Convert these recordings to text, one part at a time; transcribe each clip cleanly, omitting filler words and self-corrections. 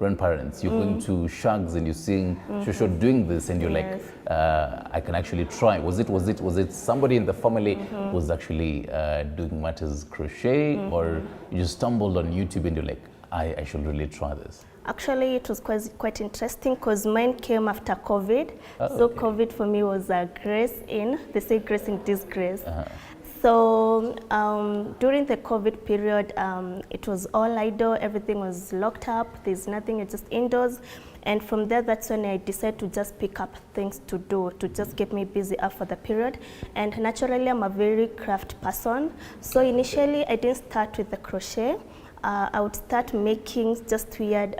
grandparents, you're going to shags and you're seeing Shosho doing this, and you're like, I can actually try. Was it somebody in the family who was actually doing matters crochet, or you just stumbled on YouTube and you're like, I should really try this? Actually, it was quite interesting because mine came after COVID. So COVID for me was a grace in, they say grace in disgrace. So during the COVID period, it was all idle, everything was locked up, there's nothing, it's just indoors. And from there, that's when I decided to just pick up things to do, to just keep me busy up for the period. And naturally, I'm a very craft person. So initially, I didn't start with the crochet. I would start making just weird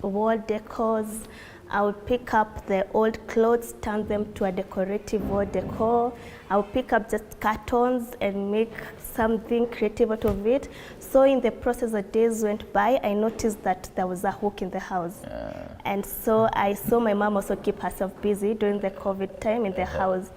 wall decors. I would pick up the old clothes, turn them to a decorative wall decor. I would pick up just cartons and make something creative out of it. So in the process, as days went by, I noticed that there was a hook in the house. And so I saw my mom also keep herself busy during the COVID time in the house.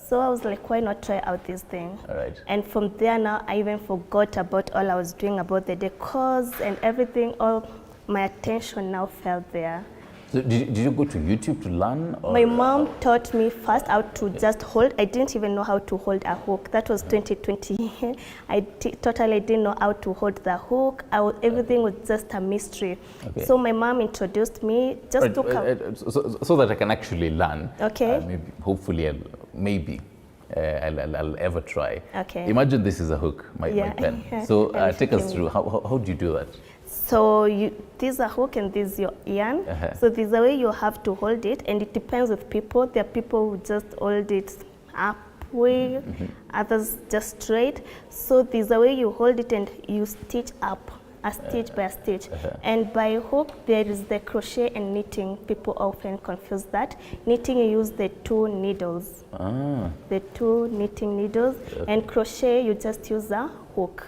So I was like, why not try out this thing? And from there now, I even forgot about all I was doing about the decors and everything. All my attention now fell there. So did you go to YouTube to learn? Or? My mom taught me first how to just hold. I didn't even know how to hold a hook. That was 2020. I totally didn't know how to hold the hook. Everything was just a mystery. So my mom introduced me just to so that I can actually learn. Maybe, hopefully, I'll ever try. Imagine this is a hook, my pen. So take us through, how do you do that? So this is a hook and this is your yarn. So there's a way you have to hold it, and it depends with people. There are people who just hold it up way, others just straight. So there's a way you hold it and you stitch up, a stitch by a stitch. And by hook, there is the crochet and knitting. People often confuse that. Knitting, you use the two needles, the two knitting needles, and crochet, you just use a hook.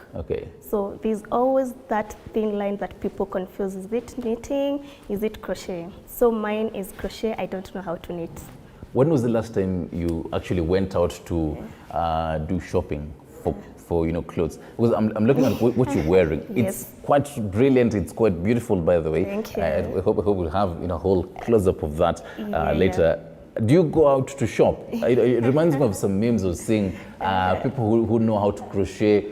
So there's always that thin line that people confuse. Is it knitting? Is it crochet? So mine is crochet. I don't know how to knit. When was the last time you actually went out to do shopping for clothes? Because I'm looking at what you're wearing. It's quite brilliant. It's quite beautiful, by the way. Thank you. I hope we'll have a whole close-up of that later. Do you go out to shop? It reminds me of some memes of seeing people who know how to crochet.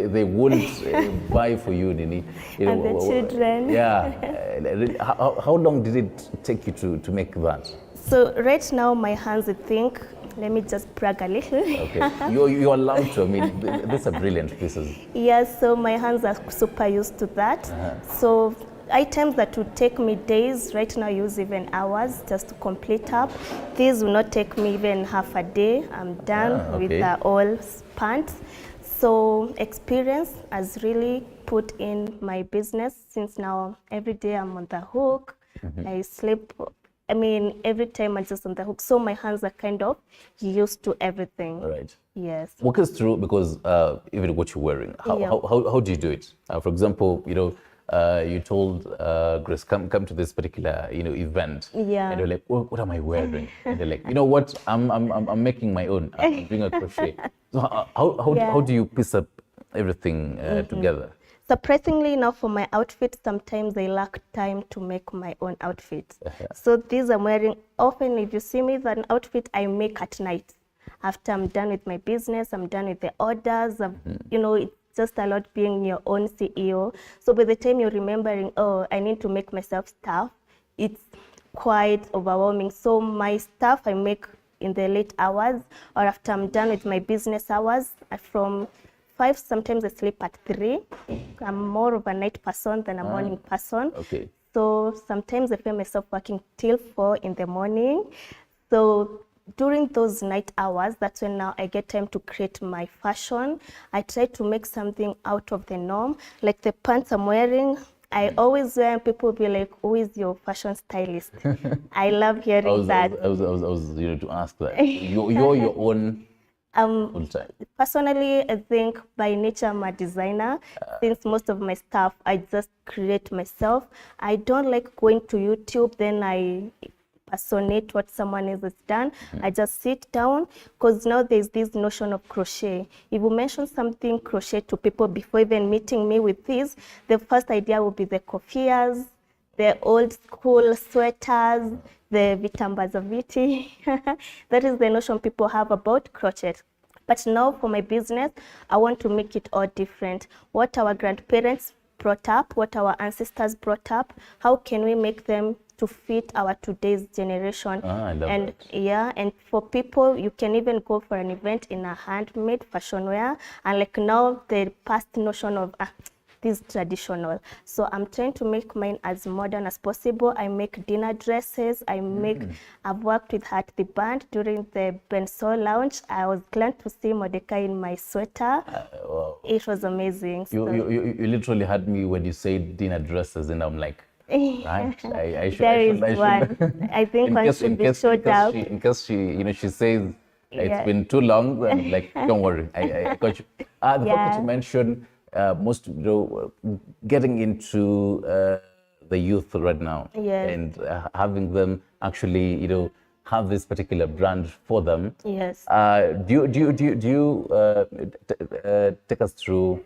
They won't buy for you, Nini. And the children. How long did it take you to make that? So right now, my hands, I think, let me just brag a little. You're allowed to. I mean, these are brilliant pieces. So my hands are super used to that. So items that would take me days, right now I use even hours just to complete up. These will not take me even half a day. I'm done with the all pants. So experience has really put in my business, since now every day I'm on the hook. I sleep. I mean, every time I'm just on the hook. So my hands are kind of used to everything. Yes. Walk us through, because even what you're wearing, how do you do it? For example, you told Grace, come to this particular event, and you're like, what am I wearing? And they're like, you know what, I'm making my own. I'm doing a crochet. So how do you piece up everything together? Surprisingly, now for my outfit, sometimes I lack time to make my own outfit. So these I'm wearing often. If you see me with an outfit, I make at night. After I'm done with my business, I'm done with the orders. It's just a lot being your own CEO. So by the time you're remembering, oh, I need to make myself stuff, it's quite overwhelming. So my stuff I make in the late hours, or after I'm done with my business hours. From 5, sometimes I sleep at 3. I'm more of a night person than a morning person. So sometimes I feel myself working till 4 in the morning. So during those night hours, that's when now I get time to create my fashion. I try to make something out of the norm. Like the pants I'm wearing, I always wear, and people be like, who is your fashion stylist? I love hearing that. I was to ask that. You're your own full time. Personally, I think by nature I'm a designer. Since most of my stuff I just create myself. I don't like going to YouTube, then I personate what someone else has done. I just sit down, because now there's this notion of crochet. If you mention something crochet to people before even meeting me with this, the first idea will be the kofiyas, the old school sweaters, the vitambas of viti. That is the notion people have about crochet. But now for my business, I want to make it all different. What our grandparents brought up, what our ancestors brought up, how can we make them to fit our today's generation? I love and that. yeah, and for people, you can even go for an event in a handmade fashion wear, and like now the past notion of this traditional. So I'm trying to make mine as modern as possible. I make dinner dresses. I've worked with Hat the band during the Benso launch. I was glad to see Mordecai in my sweater. Wow. It was amazing. You literally had me when you said dinner dresses, and I'm like, right? I should. There is one. I think one should be showed up. In case she says it's Yeah. been too long, I'm like, don't worry, I got you. The fact that you mentioned most, getting into the youth right now, Yes. and having them actually, have this particular brand for them. Yes. Do you take us through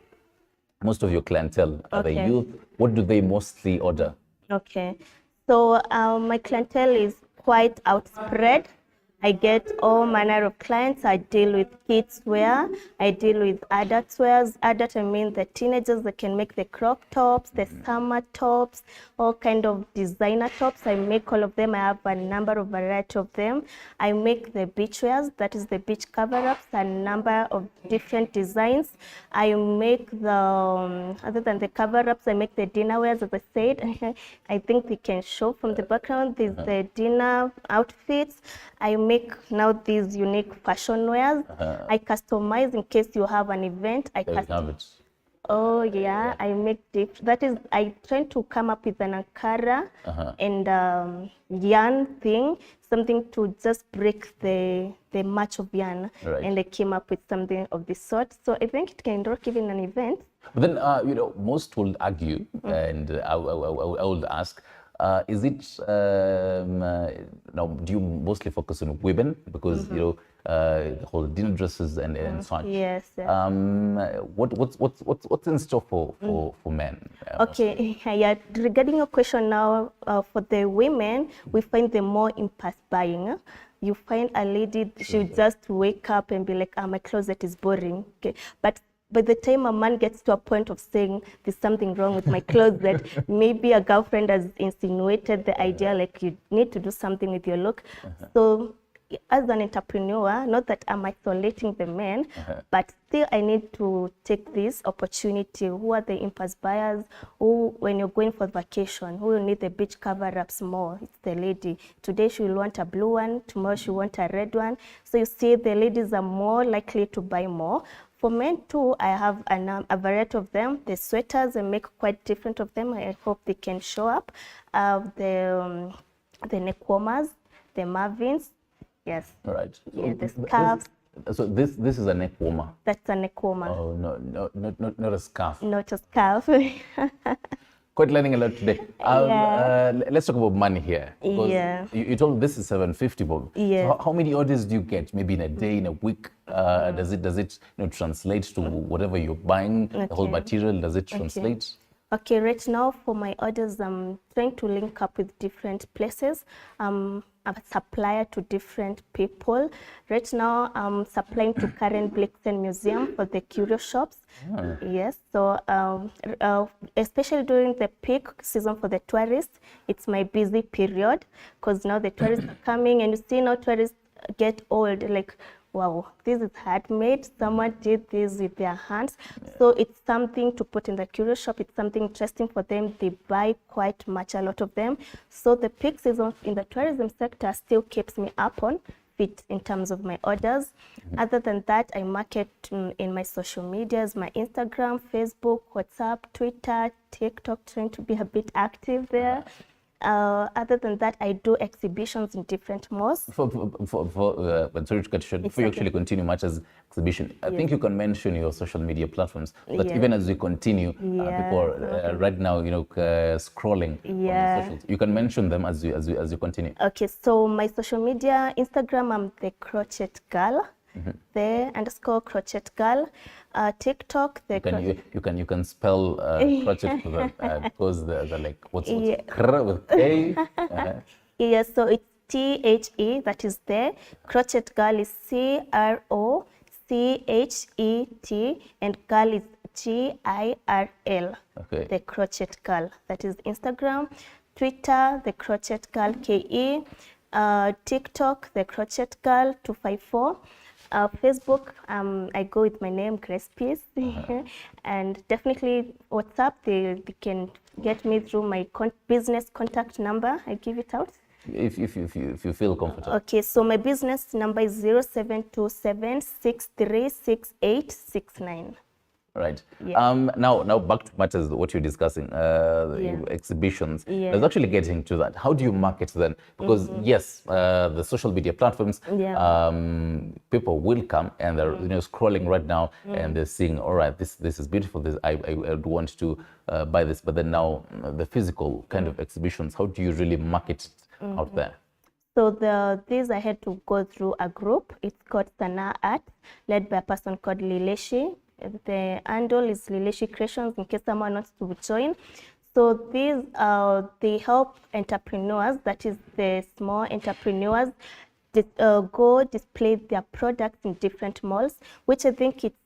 most of your clientele? Are the Okay. youth? What do they mostly order? Okay. So my clientele is quite outspread. I get all manner of clients. I deal with kids wear. I deal with adult wears. Adult, I mean the teenagers that can make the crop tops, the summer tops, all kind of designer tops. I make all of them. I have a number of variety of them. I make the beach wears, that is the beach cover-ups, a number of different designs. I make the, other than the cover-ups, I make the dinner wears, as I said. I think we can show from the background, these the dinner outfits. I make now these unique fashion wears. I customize in case you have an event. There you have it. Oh yeah, I make that is, I try to come up with an Ankara and yarn thing, something to just break the match of yarn. Right. And I came up with something of this sort. So I think it can work even an event. But then, most will argue, and I would ask, is it, now, do you mostly focus on women? Because, the whole dinner dresses and such. Yes. What's in store for men? Okay, yeah, regarding your question now, for the women, we find them more impulse buying. You find a lady, she'll just wake up and be like, my closet is boring. Okay. But by the time a man gets to a point of saying there's something wrong with my closet, maybe a girlfriend has insinuated the idea like you need to do something with your look. So as an entrepreneur, not that I'm isolating the men, but still I need to take this opportunity. Who are the impulse buyers? Who, when you're going for vacation, who will need the beach cover-ups more? It's the lady. Today she will want a blue one, tomorrow she will want a red one. So you see the ladies are more likely to buy more. For men too, I have a variety of them. The sweaters, I make quite different of them. I hope they can show up. The neck warmers, the Marvins, yes. All right. Yeah, the scarves. So this is a neck warmer. That's a neck warmer. Oh no, not a scarf. Not a scarf. Quite learning a lot today. Let's talk about money here. Yeah. You told this is 750, Bob. Yeah. So how many orders do you get? Maybe in a day, in a week? Does it translate to whatever you're buying? The whole material, does it translate? Okay, right now for my orders, I'm trying to link up with different places. I'm a supplier to different people. Right now, I'm supplying to Karen Blixen Museum for the curio shops. Yes, so especially during the peak season for the tourists, it's my busy period because now the tourists are coming, and you see now tourists get old, like, wow, this is handmade. Someone did this with their hands. So it's something to put in the curio shop. It's something interesting for them. They buy quite much, a lot of them. So the peak season in the tourism sector still keeps me up on fit in terms of my orders. Other than that, I market in my social medias, my Instagram, Facebook, WhatsApp, Twitter, TikTok, trying to be a bit active there. Other than that, I do exhibitions in different malls. Sorry to cut you short. Before you actually continue much as exhibition, I think you can mention your social media platforms. But even as we continue, people are right now, scrolling on the socials. You can mention them as you continue. Okay, so my social media, Instagram, I'm the Crochet Girl. The _ Crochet Girl. TikTok. You can spell crochet because they're like what's cr with K. Yes, so it's THE that is there. Crochet Girl is CROCHET and girl is GIRL. Okay. The Crochet Girl. That is Instagram, Twitter, the Crochet Girl KE, TikTok, the Crochet Girl 254. Facebook, I go with my name, Grace Peace. And definitely WhatsApp, they can get me through my business contact number. I give it out. If you feel comfortable. Okay, so my business number is 0727636869. Right. Yeah. Now back to matters, what you're discussing, exhibitions. Let's actually get into that. How do you market then? Because yes, the social media platforms, people will come and they're scrolling right now and they're seeing, all right, this is beautiful. I would want to buy this. But then now the physical kind of exhibitions, how do you really market it out there? So these I had to go through a group. It's called Sana Art, led by a person called Lileshi. The handle is Lileshi Creations in case someone wants to join. So these they help entrepreneurs, that is the small entrepreneurs, go display their products in different malls, which I think it's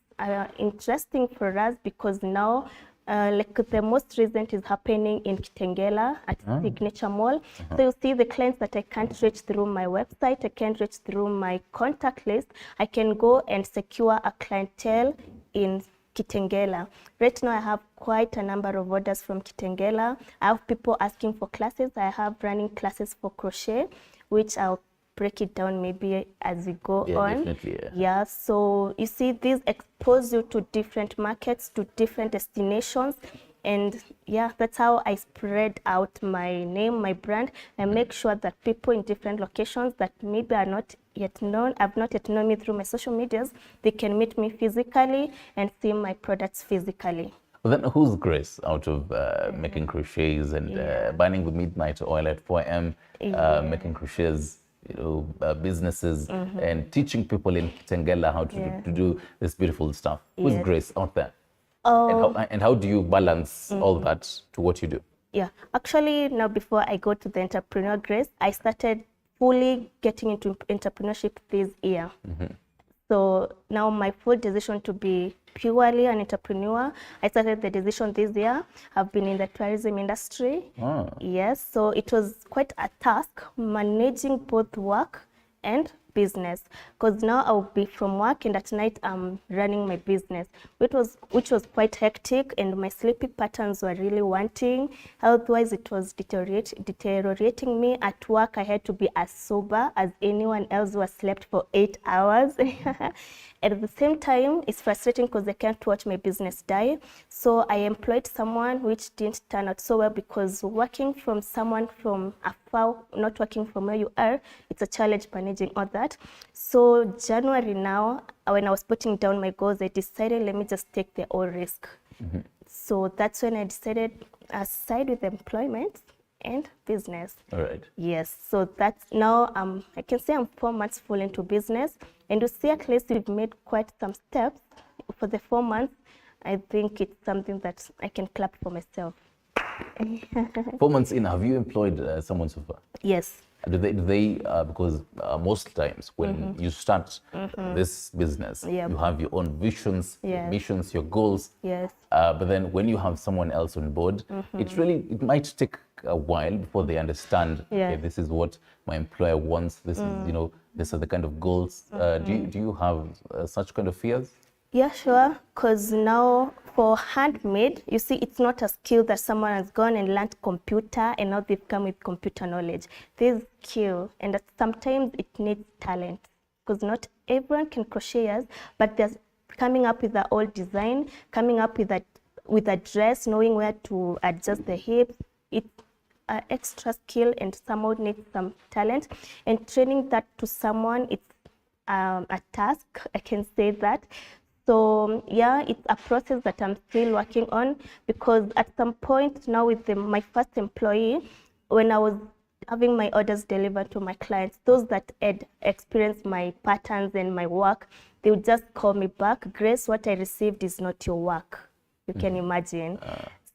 interesting for us because now like the most recent is happening in Kitengela at Signature Mall. So you see the clients that I can't reach through my website, I can't reach through my contact list, I can go and secure a clientele in Kitengela. Right now I have quite a number of orders from Kitengela. I have people asking for classes. I have running classes for crochet, which I'll break it down maybe as we go on. Definitely, yeah, so you see, these expose you to different markets, to different destinations, and yeah, that's how I spread out my name, my brand, and make sure that people in different locations that maybe are not yet known, have not yet known me through my social medias, they can meet me physically and see my products physically. Well, then who's Grace out of making crochets and burning the midnight oil at 4 a.m., making crochets, businesses and teaching people in Kitengela how to do this beautiful stuff? Who's Grace out there? And how do you balance all that to what you do? Yeah, actually now before I go to the entrepreneur Grace, I started fully getting into entrepreneurship this year. So now my full decision to be purely an entrepreneur, I started the decision this year. I've been in the tourism industry. Yes, so it was quite a task managing both work and business, because now I'll be from work and at night I'm running my business, which was quite hectic, and my sleeping patterns were really wanting. Health-wise, it was deteriorating me. At work, I had to be as sober as anyone else who has slept for 8 hours. At the same time, it's frustrating because I can't watch my business die. So I employed someone, which didn't turn out so well, because working from someone from afar, not working from where you are, it's a challenge managing all that. So January now, when I was putting down my goals, I decided, let me just take the all risk. So that's when I decided aside with employment and business. All right. Yes, so that's now I can say I'm 4 months full into business, and you see at least we've made quite some steps for the 4 months. I think it's something that I can clap for myself. 4 months in, have you employed someone so far? Yes. Do they because most times when you start this business, you have your own visions, your missions, your goals. Yes. But then when you have someone else on board, it might take a while before they understand, okay, this is what my employer wants. This is, these are the kind of goals. Do you have such kind of fears? Yeah, sure. Because now for handmade, you see, it's not a skill that someone has gone and learned computer and now they've come with computer knowledge. There's skill, and that sometimes it needs talent, because not everyone can crochet, but they're coming up with the old design, coming up with a dress, knowing where to adjust the hips. It's an extra skill and someone needs some talent, and training that to someone, it's a task, I can say that. So yeah, it's a process that I'm still working on, because at some point now with my first employee, when I was having my orders delivered to my clients, those that had experienced my patterns and my work, they would just call me back, Grace, what I received is not your work. You can imagine.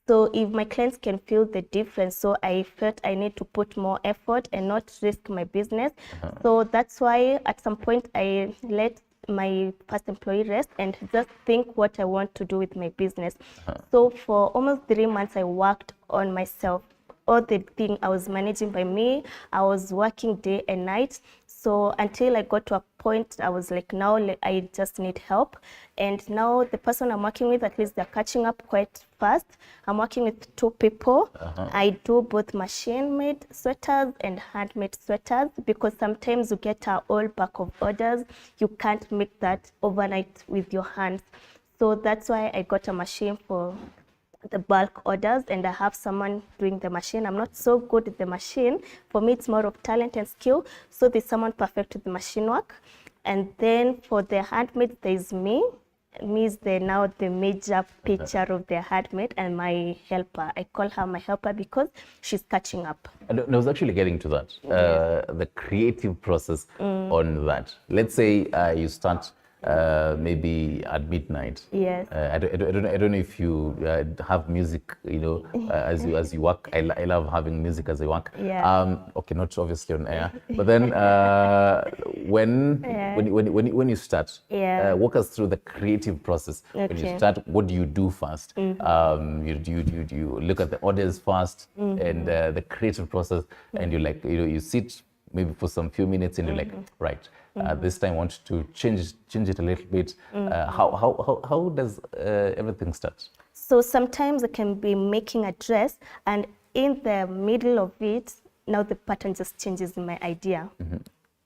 So if my clients can feel the difference, so I felt I need to put more effort and not risk my business. So that's why at some point I let my first employee rest and just think what I want to do with my business. So for almost 3 months, I worked on myself. All the thing I was managing by me, I was working day and night. So until I got to a point, I was like, now I just need help. And now the person I'm working with, at least they're catching up quite fast. I'm working with 2 people. I do both machine-made sweaters and handmade sweaters because sometimes you get a whole pack of orders. You can't make that overnight with your hands. So that's why I got a machine for the bulk orders, and I have someone doing the machine. I'm not so good at the machine. For me, it's more of talent and skill. So there's someone perfect with the machine work. And then for the handmade, there's me. Me is now the major picture of the handmade and my helper. I call her my helper because she's catching up. And I was actually getting to that, the creative process on that. Let's say you start maybe at midnight. Yes. I don't know if you have music, as you work. I love having music as I work. Yeah. Okay, not obviously on air, but then when you start, walk us through the creative process. Okay. When you start, what do you do first? You look at the orders first and the creative process, and you sit maybe for some few minutes and you're like, right, this time I want to change it a little bit. How does everything start? So sometimes I can be making a dress, and in the middle of it, now the pattern just changes in my idea.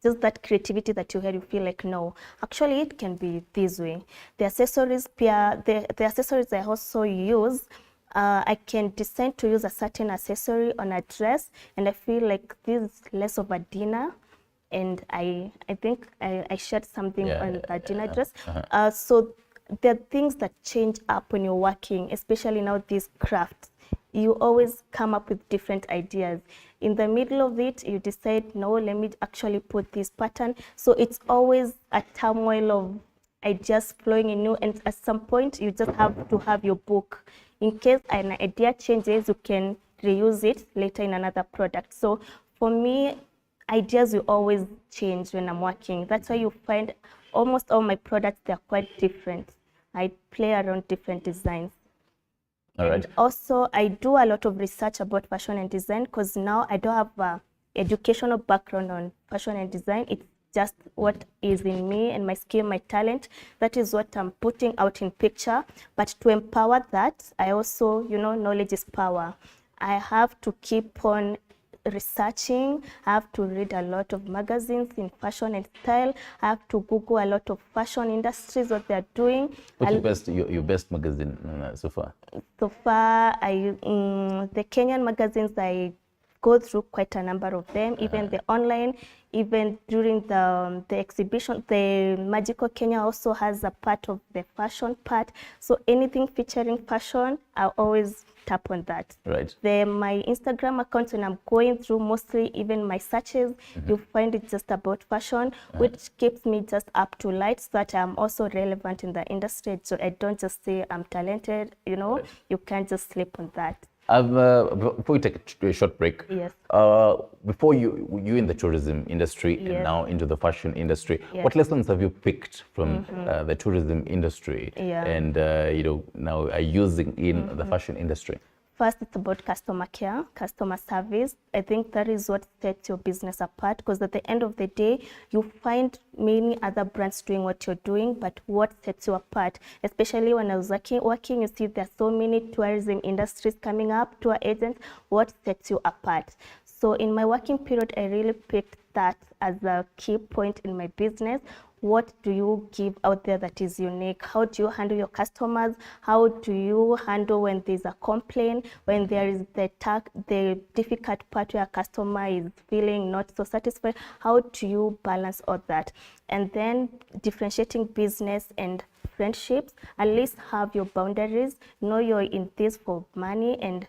Just that creativity that you had, you feel like, no, actually it can be this way. The accessories, the accessories I also use, I can decide to use a certain accessory on a dress, and I feel like this is less of a dinner, and I think I shared something on a dinner dress. So there are things that change up when you're working, especially now these crafts. You always come up with different ideas. In the middle of it, you decide, no, let me actually put this pattern. So it's always a turmoil of ideas flowing in you, and at some point, you just have to have your book. In case an idea changes, you can reuse it later in another product. So for me, ideas will always change when I'm working. That's why you find almost all my products, they're quite different. I play around different designs. All right. And also, I do a lot of research about fashion and design because now I don't have an educational background on fashion and design. It's just what is in me and my skill, my talent. That is what I'm putting out in picture. But to empower that, I also, knowledge is power. I have to keep on researching. I have to read a lot of magazines in fashion and style. I have to Google a lot of fashion industries, what they're doing. What's your best magazine so far? So far, the Kenyan magazines, I go through quite a number of them, even the online, even during the exhibition. The Magical Kenya also has a part of the fashion part. So anything featuring fashion, I always tap on that. Right. My Instagram account, when I'm going through, mostly even my searches, you find it just about fashion, which keeps me just up to light so that I'm also relevant in the industry. So I don't just say I'm talented, Right. You can't just sleep on that. Before we take a short break, Yes. Before you in the tourism industry and Yes. now into the fashion industry, Yes. what lessons have you picked from the tourism industry and now are using in the fashion industry? First, it's about customer care, customer service. I think that is what sets your business apart, because at the end of the day, you find many other brands doing what you're doing, but what sets you apart, especially when I was working, you see there's so many tourism industries coming up, tour agents, what sets you apart? So in my working period, I really picked that as a key point in my business. What do you give out there that is unique? How do you handle your customers? How do you handle when there's a complaint, when there is the difficult part where a customer is feeling not so satisfied? How do you balance all that? And then differentiating business and friendships, at least have your boundaries, know you're in this for money, and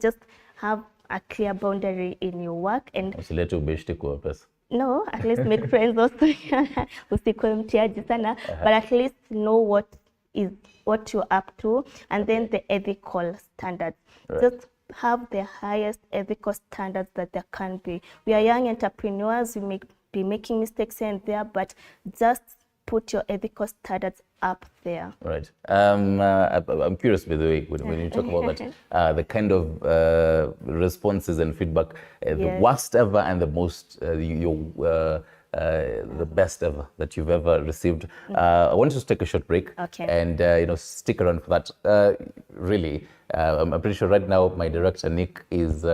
just have a clear boundary in your work and no, at least make friends also. Usikuwe mtiaji sana, but at least know what you're up to, and then the ethical standards. Right. Just have the highest ethical standards that there can be. We are young entrepreneurs, we may be making mistakes here and there, but just put your ethical standards up there. Right. I'm curious, by the way, when you talk about that, the kind of responses and feedback, the worst ever and the most, the best ever that you've ever received. I want you to take a short break and stick around for that. Really, I'm pretty sure right now my director Nick is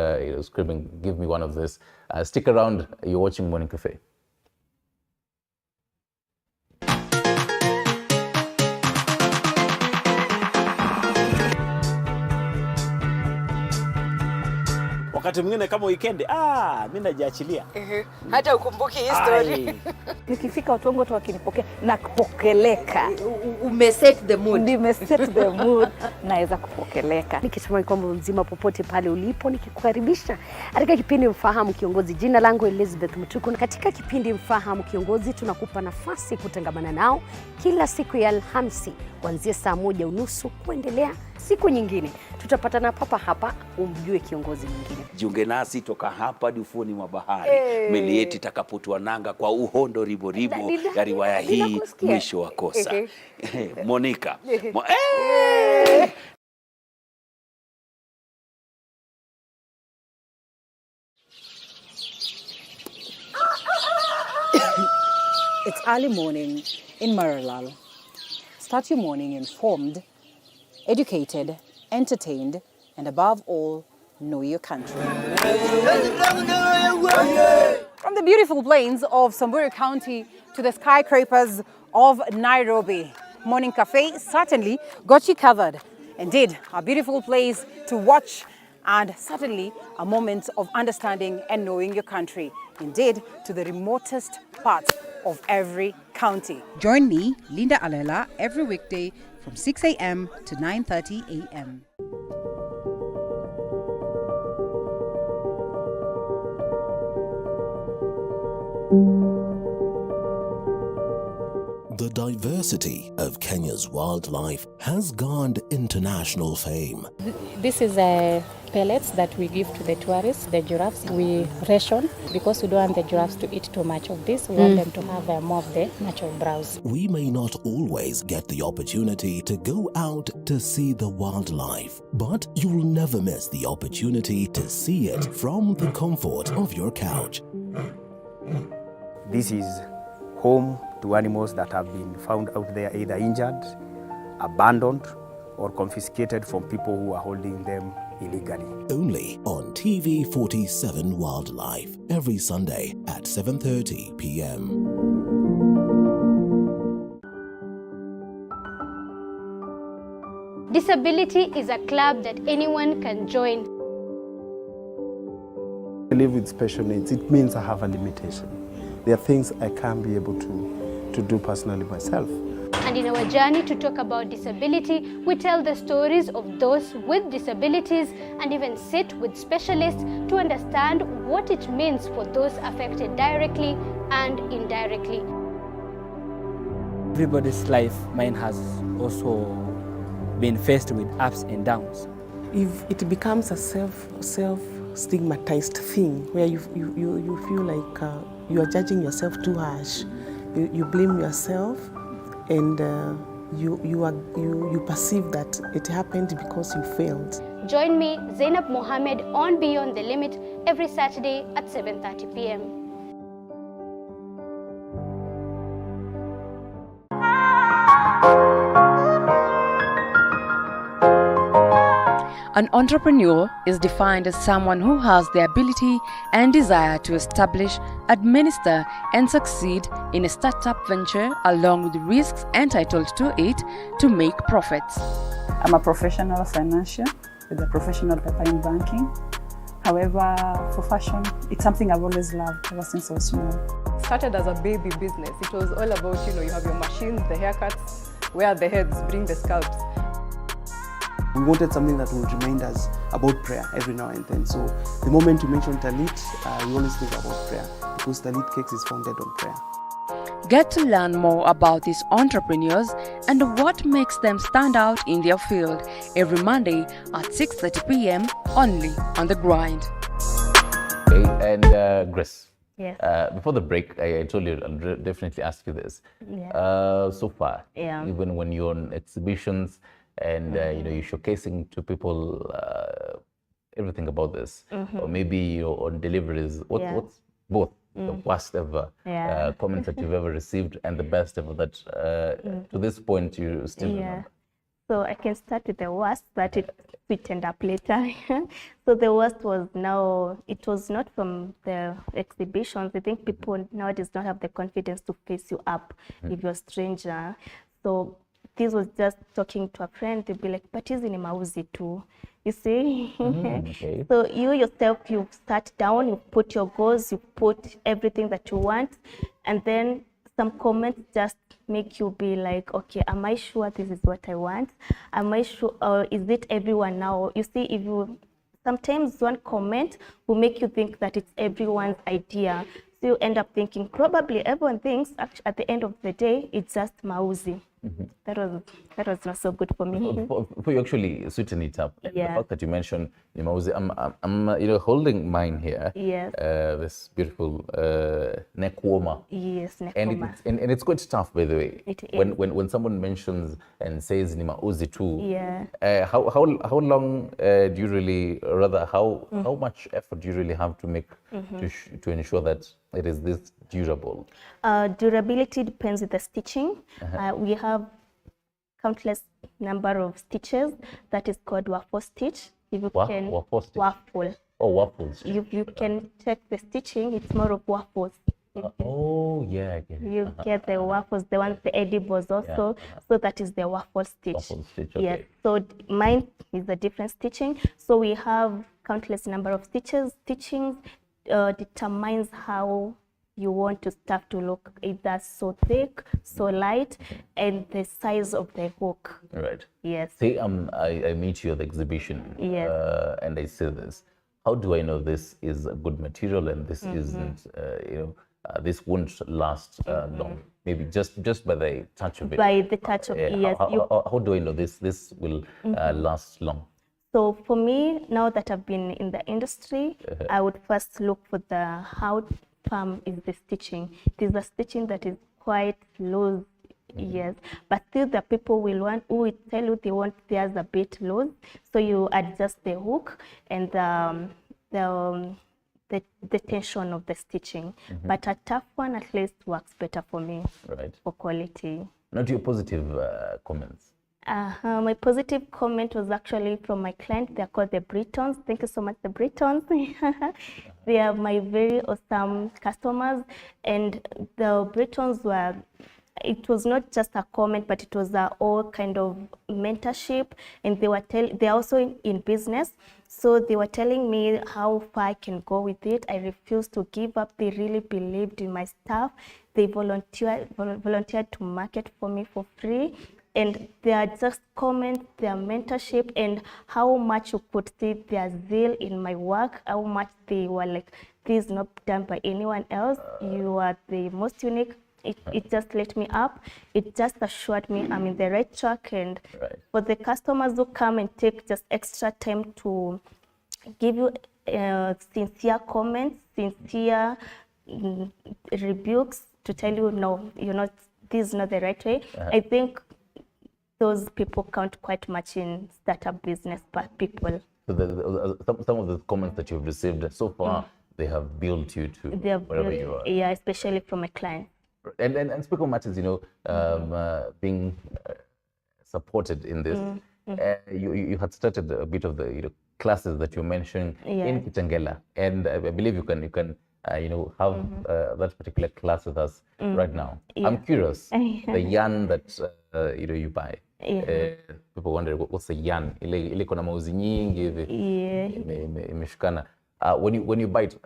screaming, "Give me one of this." Stick around. You're watching Morning Cafe. Wakati mwingine kama weekend, mimi najiachilia. Hata ukumbuki hii story. Nikifika watu wangu wakinipokea na kupokeleka. Umeset the mood. Nimeset the mood. Naweza kupokeleka. Nikitumai kwamba mzima popote pale ulipo, nikikukaribisha katika kipindi Mfahamu Kiongozi. Jina langu Elizabeth Mutuku, na katika kipindi Mfahamu Kiongozi tunakupa nafasi kutangamana nao kila siku ya Alhamisi kuanzia saa 1:30 kuendelea siku nyingine. Tutapatana papa hapa umjue kiongozi mwingine. Jiunge nasi toka hapa hadi ufuoni mwa bahari. Meli yetu itakapotua nanga kwa uhondo ribo ya riwaya hii Mwisho wa Kosa. Monica. It's early morning in Maralal. Start your morning informed, educated, entertained, and above all, know your country. From the beautiful plains of Samburu County to the skyscrapers of Nairobi, Morning Cafe certainly got you covered. Indeed, a beautiful place to watch and certainly a moment of understanding and knowing your country. Indeed, to the remotest parts of every county. Join me, Linda Alela, every weekday from 6 a.m. to 9:30 a.m. The diversity of Kenya's wildlife has garnered international fame. This is pellets that we give to the tourists, the giraffes. We ration because we don't want the giraffes to eat too much of this. We want them to have more of the natural browse. We may not always get the opportunity to go out to see the wildlife, but you'll never miss the opportunity to see it from the comfort of your couch. This is home to animals that have been found out there either injured, abandoned, or confiscated from people who are holding them illegally. Only on TV 47 Wildlife, every Sunday at 7:30 p.m. Disability is a club that anyone can join. I live with special needs. It means I have a limitation. There are things I can't be able to do personally myself. And in our journey to talk about disability, we tell the stories of those with disabilities and even sit with specialists to understand what it means for those affected directly and indirectly. Everybody's life, mine has also been faced with ups and downs. If it becomes a self-stigmatized thing where you feel like you are judging yourself too harsh, you blame yourself, and you perceive that it happened because you failed. Join me, Zainab Mohammed, on Beyond the Limit every Saturday at 7:30 p.m. An entrepreneur is defined as someone who has the ability and desire to establish, administer, and succeed in a startup venture along with the risks entitled to it to make profits. I'm a professional financier with a professional paper in banking. However, for fashion, it's something I've always loved ever since I was small. Started as a baby business. It was all about, you have your machines, the haircuts, wear the heads, bring the scalps. We wanted something that would remind us about prayer every now and then. So the moment you mention talit, we always think about prayer because talit cakes is founded on prayer. Get to learn more about these entrepreneurs and what makes them stand out in their field every Monday at 6:30 p.m. only on The Grind. Okay, and Grace. Yes. Before the break, I told you I'll definitely ask you this. Yeah. So far, even when you're on exhibitions and you're showcasing to people everything about this, or maybe you're on deliveries, what's both the worst ever comments that you've ever received and the best ever that to this point you still remember? So I can start with the worst, but it sweetened up later. So the worst was it was not from the exhibitions. I think people nowadays don't have the confidence to face you up if you're a stranger. So this was just talking to a friend, they'd be like, but hizi ni mauzi tu. You see? Okay. So you yourself, you start down, you put your goals, you put everything that you want, and then some comments just make you be like, okay, am I sure this is what I want? Am I sure, or is it everyone now? You see, if you, sometimes one comment will make you think that it's everyone's idea. So you end up thinking, probably everyone thinks at the end of the day, it's just mauzi. That was not so good for me. For you actually sweeten it up. And the fact that you mentioned mauzi, I'm holding mine here. Yes. This beautiful neck warmer. Yes, neck warmer. And it's quite tough, by the way. It is. When someone mentions and says ni mauzi too. Yeah. How long do you really, rather how much effort do you really have to make to ensure that it is this durable? Durability depends with the stitching. We have countless number of stitches. That is called waffle stitch. If you can waffle stitch? Waffle. Oh, waffles. If you can check the stitching, it's more of waffles. Oh yeah, I get it. You get the waffles, the ones, the edibles also. So that is the waffle stitch. Waffle stitch, okay. Yes. So mine is a different stitching. So we have countless number of stitches. Stitching determines how you want to stuff to look, either so thick, so light, and the size of the hook. Right. Yes. Say I meet you at the exhibition. Yes. And I say this. How do I know this is a good material and this isn't? This won't last long. Maybe just by the touch of it. By the touch of it, yes. How do I know this will last long? So for me, now that I've been in the industry, I would first look for how firm is the stitching. It is a stitching that is quite loose, yes, but still the people who will tell you they want theirs a bit loose, so you adjust the hook and the tension of the stitching. But a tough one at least works better for me, right, for quality. Not your positive comments. My positive comment was actually from my client. They're called the Britons. Thank you so much, the Britons. They are my very awesome customers. And the Britons were, it was not just a comment, but it was all kind of mentorship. And they're also in business. So they were telling me how far I can go with it. I refused to give up. They really believed in my stuff. They volunteered to market for me for free. And they are just comments, their mentorship, and how much you could see their zeal in my work, how much they were like, this is not done by anyone else. You are the most unique. It just lit me up. It just assured me I'm in the right track. And for the customers who come and take just extra time to give you sincere comments, sincere rebukes to tell you, no, you're not, this is not the right way. I think those people count quite much in startup business, but people. So some of the comments that you've received so far, they have built you to wherever you are. Yeah, especially from a client. And speaking of matters, being supported in this, you had started a bit of the classes that you mentioned in Kitengela, and I believe you can have that particular class with us right now. I'm curious, the yarn that you buy. People wonder what's the yarn. Ile kona mauzi nyingi imeshikana. When you buy it,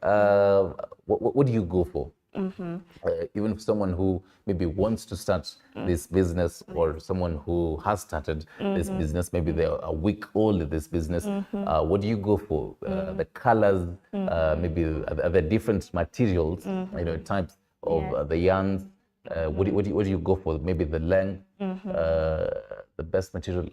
what do you go for? Even for someone who maybe wants to start this business, or someone who has started this business, maybe they're a week old in this business, what do you go for? The colors, maybe the different materials, types of the yarns. What do you go for? Maybe the length, the best material.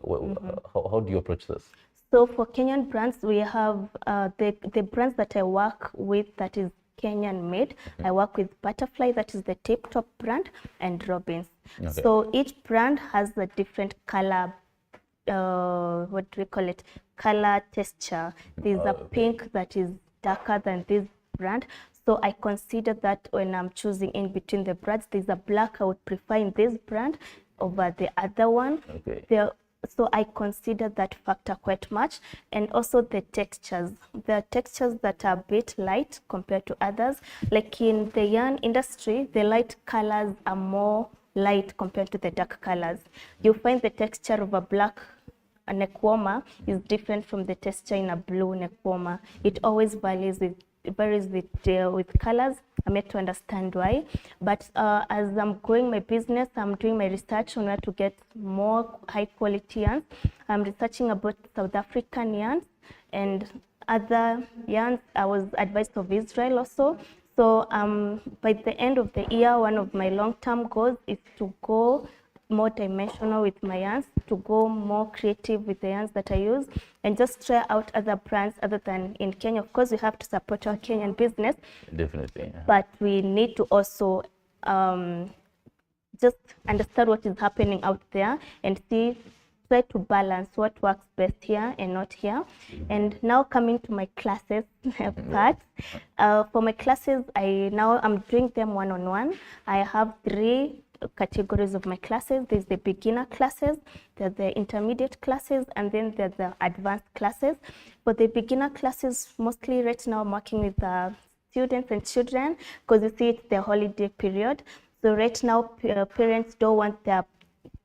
How do you approach this? So for Kenyan brands, we have the brands that I work with that is Kenyan made. I work with Butterfly, that is the Tip Top brand, and Robins. Okay. So each brand has a different color, what do we call it? Color texture. There's a pink that is darker than this brand. So I consider that when I'm choosing in between the brands, there's a black I would prefer in this brand over the other one. Okay. So I consider that factor quite much, and also the textures. There are textures that are a bit light compared to others. Like in the yarn industry, the light colors are more light compared to the dark colors. You find the texture of a black neck warmer is different from the texture in a blue neck warmer. It always varies with colors. I'm yet to understand why, but as I'm growing my business, I'm doing my research on where to get more high quality yarns. I'm researching about South African yarns and other yarns. I was advised of Israel also. So by the end of the year, one of my long-term goals is to go more dimensional with my yarns, to go more creative with the yarns that I use, and just try out other brands other than in Kenya. Of course, we have to support our Kenyan business. Definitely. But we need to also just understand what is happening out there and try to balance what works best here and not here. And now coming to my classes part. For my classes, I'm doing them one-on-one. I have 3 categories of my classes. There's the beginner classes, there's the intermediate classes, and then there's the advanced classes. For the beginner classes, mostly right now I'm working with students and children, because you see it's the holiday period. So right now parents don't want their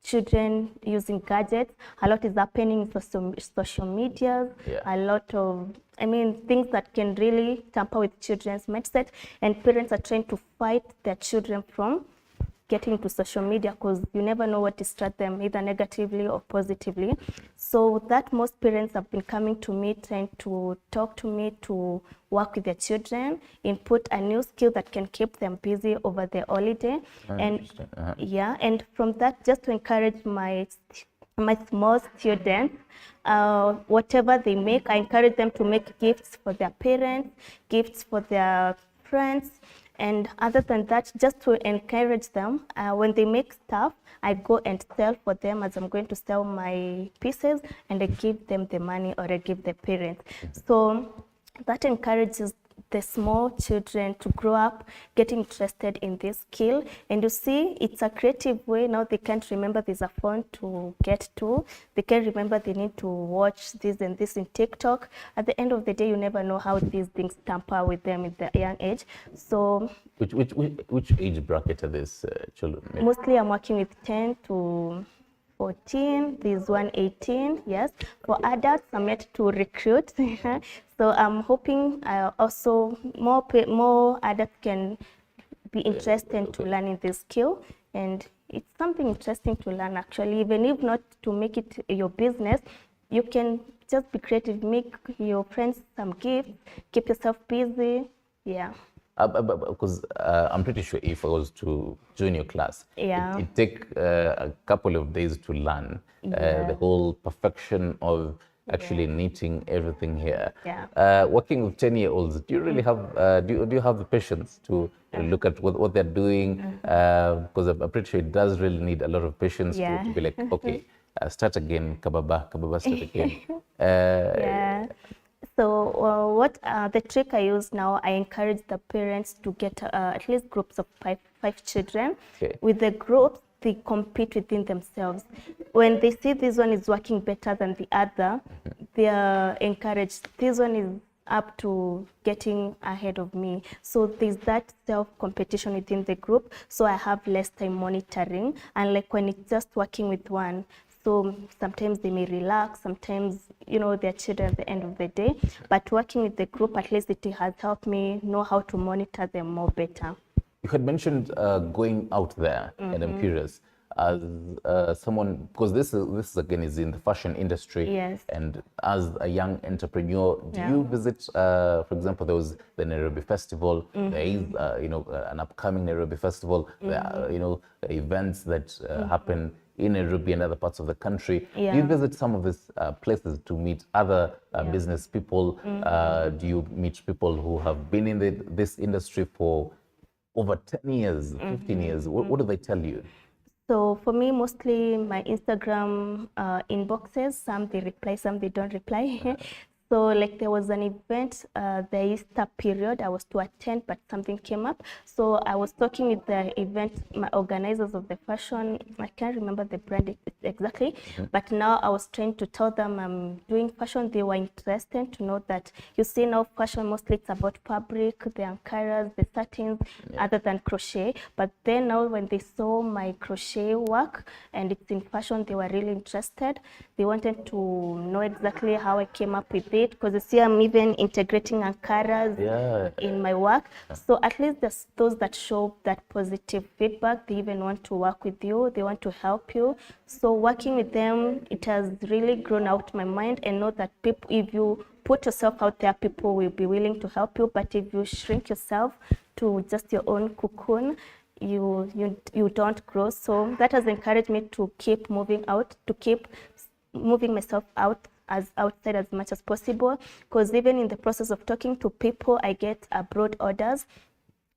children using gadgets. A lot is happening for social media, a lot of things that can really tamper with children's mindset, and parents are trying to fight their children from getting to social media, because you never know what distracts them, either negatively or positively. So that most parents have been coming to me, trying to talk to me to work with their children, input a new skill that can keep them busy over the holiday. And and from that, just to encourage my small students, whatever they make, I encourage them to make gifts for their parents, gifts for their friends. And other than that, just to encourage them, when they make stuff, I go and sell for them as I'm going to sell my pieces, and I give them the money, or I give the parents. So that encourages the small children to grow up, get interested in this skill. And you see, it's a creative way. Now they can't remember there's a phone to get to. They can't remember they need to watch this and this in TikTok. At the end of the day, you never know how these things tamper with them at the young age. So which age bracket are these children? Mostly I'm working with 10 to 14, there's one 18, yes. For adults, I'm yet to recruit. So I'm hoping also more adults can be interested to learning this skill. And it's something interesting to learn, actually. Even if not to make it your business, you can just be creative, make your friends some gifts, keep yourself busy, yeah. Because I'm pretty sure if I was to join your class, it take a couple of days to learn the whole perfection of actually knitting everything here. Working with 10-year-olds, do you really have do you have the patience to look at what they're doing? Because I'm pretty sure it does really need a lot of patience to be like, okay, start again, kababa, start again. So what the trick I use now, I encourage the parents to get at least groups of five children. With the groups, they compete within themselves. When they see this one is working better than the other, they are encouraged. This one is up to getting ahead of me. So there's that self-competition within the group. So I have less time monitoring. And like when it's just working with one, so sometimes they may relax, sometimes, you know, they're children at the end of the day. But working with the group, at least it has helped me know how to monitor them more better. You had mentioned going out there, and I'm curious, as someone, because this again is in the fashion industry, Yes. and as a young entrepreneur, do you visit, for example, there was the Nairobi Festival, there is, an upcoming Nairobi Festival, there are, events that happen in Nairobi and other parts of the country. Yeah. Do you visit some of these places to meet other business people? Do you meet people who have been in this industry for over 10 years, 15 years? What do they tell you? So for me, mostly my Instagram inboxes, some they reply, some they don't reply. So like there was an event, the Easter period, I was to attend, but something came up. So I was talking with the event, my organizers of the fashion, I can't remember the brand exactly, but now I was trying to tell them I'm doing fashion. They were interested to know that, you see now fashion, mostly it's about fabric, the ankaras, the satins, other than crochet. But then now when they saw my crochet work and it's in fashion, they were really interested. They wanted to know exactly how I came up with it, because you see I'm even integrating ankaras in my work. So at least there's those that show that positive feedback. They even want to work with you, they want to help you. So working with them, it has really grown out my mind, and know that people, if you put yourself out there, people will be willing to help you. But if you shrink yourself to just your own cocoon, you don't grow. So that has encouraged me to keep moving out, to keep moving myself outside as much as possible, because even in the process of talking to people, I get abroad orders.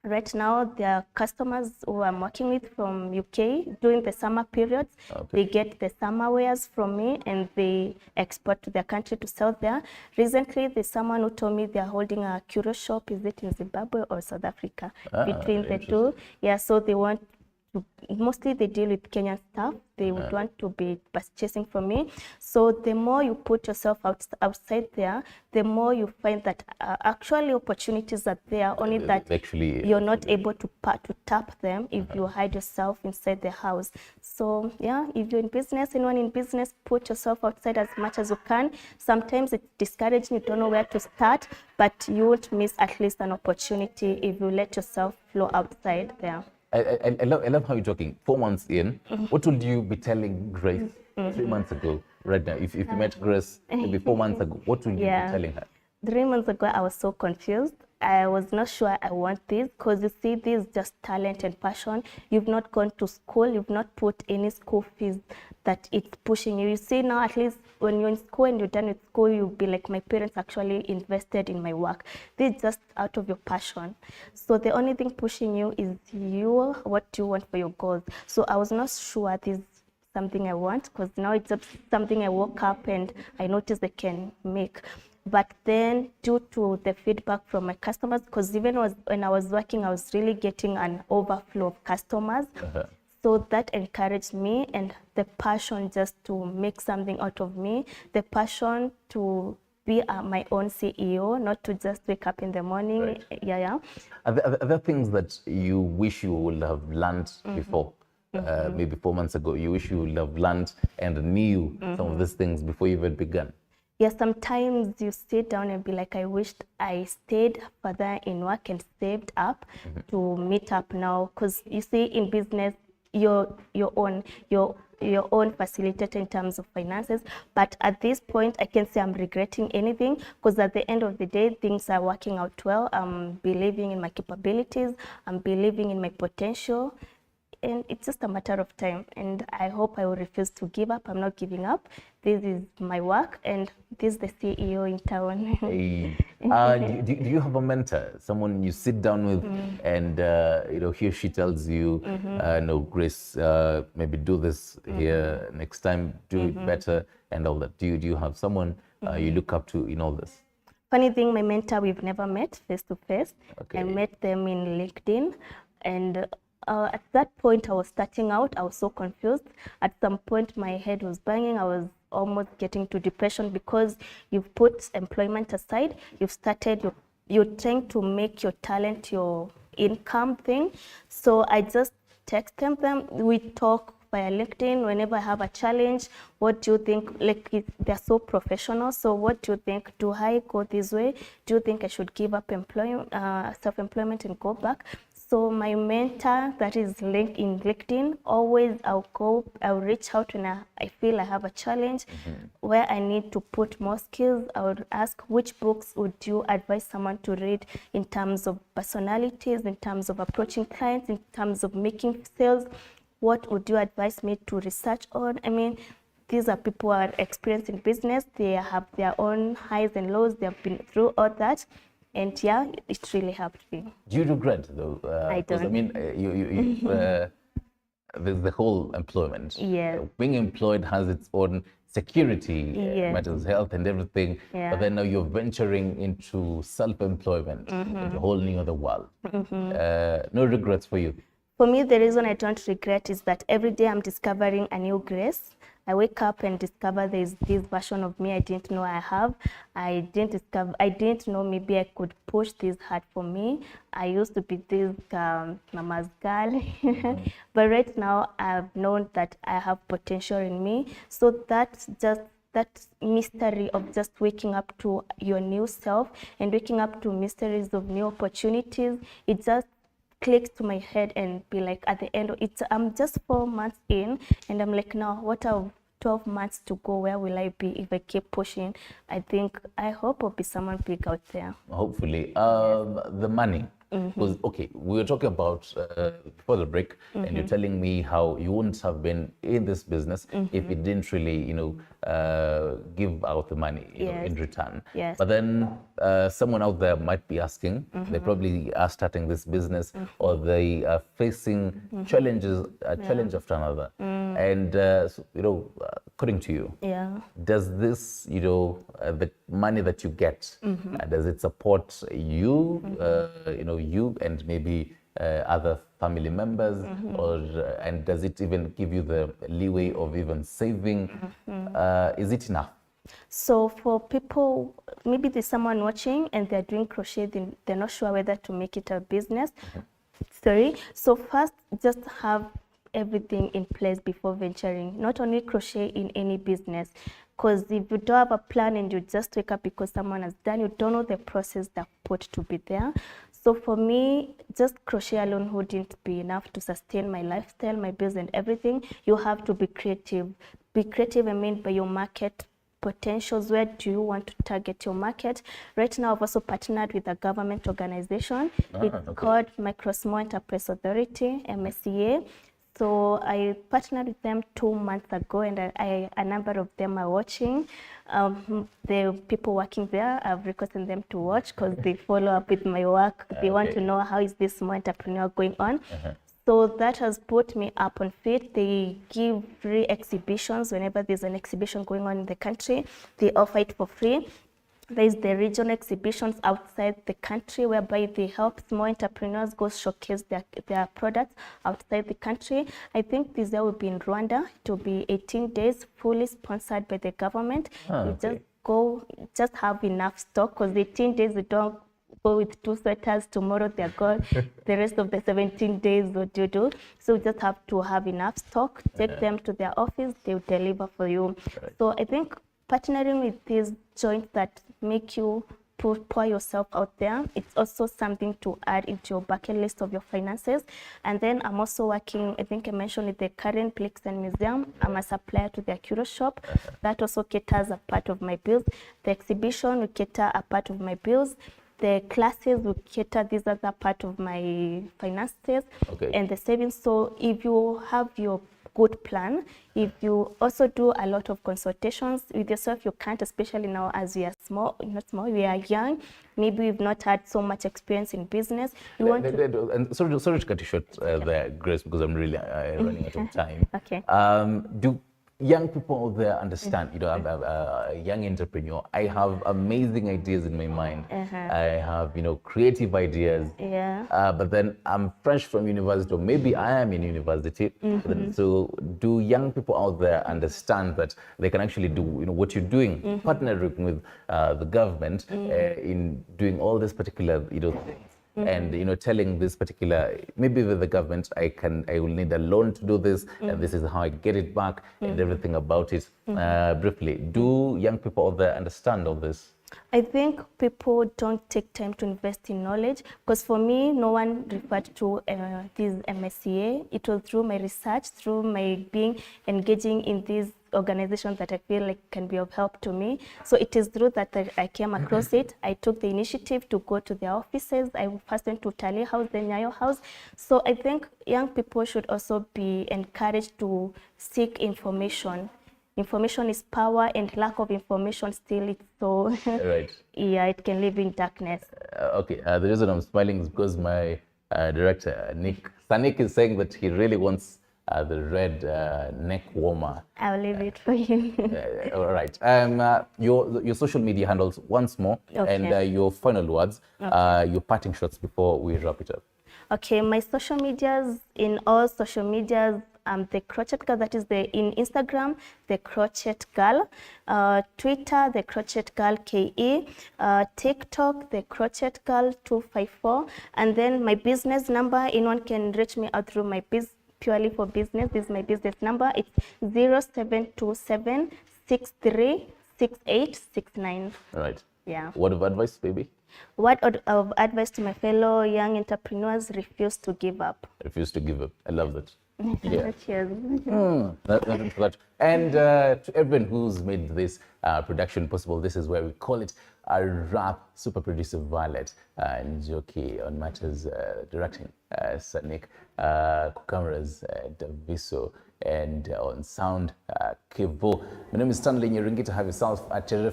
Right now, there are customers who I'm working with from UK during the summer periods. They get the summer wears from me and they export to their country to sell there. Recently, there's someone who told me they're holding a curio shop. Is it in Zimbabwe or South Africa? Between the two. Yeah, so they want to, mostly they deal with Kenyan stuff. They would want to be purchasing from me. So the more you put yourself outside there, the more you find that actually opportunities are there, only that you're not able to tap them if you hide yourself inside the house. So yeah, if you're in business, anyone in business, put yourself outside as much as you can. Sometimes it's discouraging, you don't know where to start, but you won't miss at least an opportunity if you let yourself flow outside there. I love how you're talking. 4 months in, what would you be telling Grace 3 months ago, right now? If you met Grace maybe 4 months ago, what would you be telling her? 3 months ago, I was so confused. I was not sure I want this, because you see, this is just talent and passion. You've not gone to school, you've not put any school fees that it's pushing you. You see now, at least when you're in school and you're done with school, you'll be like, my parents actually invested in my work. This is just out of your passion. So the only thing pushing you is what you want for your goals. So I was not sure this is something I want, because now it's just something I woke up and I noticed I can make. But then due to the feedback from my customers, because even when I was working, I was really getting an overflow of customers. So that encouraged me, and the passion just to make something out of me, the passion to be my own CEO, not to just wake up in the morning. Are there things that you wish you would have learned before? Maybe 4 months ago, you wish you would have learned and knew some of these things before you even began? Yeah, sometimes you sit down and be like, I wished I stayed further in work and saved up to meet up now. Because you see, in business, you're your own facilitator in terms of finances. But at this point, I can't say I'm regretting anything, because at the end of the day, things are working out well. I'm believing in my capabilities. I'm believing in my potential. And it's just a matter of time. And I hope I will refuse to give up. I'm not giving up. This is my work, and this is the CEO in town. Do you have a mentor, someone you sit down with, and he or she tells you, no, Grace, maybe do this here next time, do it better, and all that? Do you have someone you look up to in all this? Funny thing, my mentor, we've never met face to face. I met them in LinkedIn, and at that point, I was starting out. I was so confused. At some point, my head was banging. I was almost getting to depression, because you've put employment aside. You've started, you're trying to make your talent your income thing. So I just texted them. We talk via LinkedIn whenever I have a challenge. What do you think? Like, they're so professional. So what do you think? Do I go this way? Do you think I should give up self-employment and go back? So my mentor that is linked in LinkedIn, always I'll reach out when I feel I have a challenge where I need to put more skills. I would ask which books would you advise someone to read in terms of personalities, in terms of approaching clients, in terms of making sales. What would you advise me to research on? I mean, these are people who are experienced in business. They have their own highs and lows. They have been through all that. And yeah, it really helped me. Do you regret though? I don't. I mean, the whole employment. Yeah. Being employed has its own security, matters health and everything. Yeah. But then now you're venturing into self-employment, into a whole new other world. No regrets for you? For me, the reason I don't regret is that every day I'm discovering a new grace. I wake up and discover there's this version of me I didn't know I have. I didn't know maybe I could push this hard for me. I used to be this mama's girl. But right now I've known that I have potential in me. So that's just that mystery of just waking up to your new self and waking up to mysteries of new opportunities. It just clicks to my head and be like, at the end of it, I'm just 4 months in and I'm like, now what are 12 months to go? Where will I be if I keep pushing? I hope I'll be someone big out there. Hopefully. The money. Because, okay, we were talking about before the break, and you're telling me how you wouldn't have been in this business if it didn't really, give out the money in return. Yes. But then someone out there might be asking, they probably are starting this business or they are facing challenges, challenge after another. And, according to you, does this, the money that you get, does it support you, you and maybe other family members, and does it even give you the leeway of even saving? Is it enough? So for people, maybe there's someone watching and they're doing crochet, they're not sure whether to make it a business. So first, just have everything in place before venturing, not only crochet, in any business. Because if you don't have a plan and you just wake up because someone has done, you don't know the process that put to be there. So for me, just crochet alone wouldn't be enough to sustain my lifestyle, my bills and everything. You have to be creative. Be creative, I mean, by your market potentials. Where do you want to target your market? Right now, I've also partnered with a government organization. It's called Micro Small Enterprise Authority, MSCA. So I partnered with them 2 months ago, and a number of them are watching. The people working there, I've requested them to watch because they follow up with my work. They want to know how is this small entrepreneur going on. So that has put me up on feet. They give free exhibitions whenever there's an exhibition going on in the country. They offer it for free. There's the regional exhibitions outside the country whereby they help small entrepreneurs go showcase their products outside the country. I think this year will be in Rwanda. It will be 18 days, fully sponsored by the government. Just have enough stock, because 18 days you don't go with 2 sweaters, tomorrow they're gone. The rest of the 17 days, what do you do? So you just have to have enough stock, take them to their office, they'll deliver for you. So I think partnering with these joints that make you pour yourself out there, it's also something to add into your bucket list of your finances. And then I'm also working, I think I mentioned it, the current Plixen Museum. I'm a supplier to their Curo shop. That also caters a part of my bills. The exhibition will cater a part of my bills. The classes will cater this other part of my finances and the savings. So if you have your good plan, if you also do a lot of consultations with yourself, you can't, especially now as we are we are young, maybe we've not had so much experience in business. You want to... And sorry to cut you short there, Grace, because I'm really running out of time. Do young people out there understand, I'm a young entrepreneur. I have amazing ideas in my mind. I have, creative ideas. But then I'm fresh from university, or maybe I am in university. So do young people out there understand that they can actually do, what you're doing, partnering with the government in doing all this particular, things? And telling this particular, maybe with the government, I will need a loan to do this, and this is how I get it back, and everything about it. Briefly, do young people out there understand all this? I think people don't take time to invest in knowledge, because for me, no one referred to this MSCA. It was through my research, through my being engaging in these organizations that I feel like can be of help to me. So it is through that I came across it. I took the initiative to go to their offices. I first went to Tally House, then Nyayo House. So I think young people should also be encouraged to seek information. Information is power, and lack of information still it's so Right. Yeah, it can live in darkness. Okay, the reason I'm smiling is because my director Nick is saying that he really wants the red neck warmer. I'll leave it for you. All right. Your social media handles once more, Okay. and your final words, Okay. your parting shots before we wrap it up. Okay, my social medias, in all social medias, the Crochet Girl, that is in Instagram, the Crochet Girl, Twitter, the Crochet Girl KE, TikTok, the Crochet Girl 254, and then my business number, anyone can reach me out through my purely for business. This is my business number. It's 0727 636869. Right. Yeah. Word of advice, baby? Word of advice to my fellow young entrepreneurs: refuse to give up. Refuse to give up. I love that. Yeah. Cheers. Nothing for that. And to everyone who's made this production possible, this is where we call it a wrap. Super producer Violet Njoki on matters directing, Sanik, cameras, Daviso, and on sound, Kivo. My name is Stanley Nyiringita. Have yourself a terrific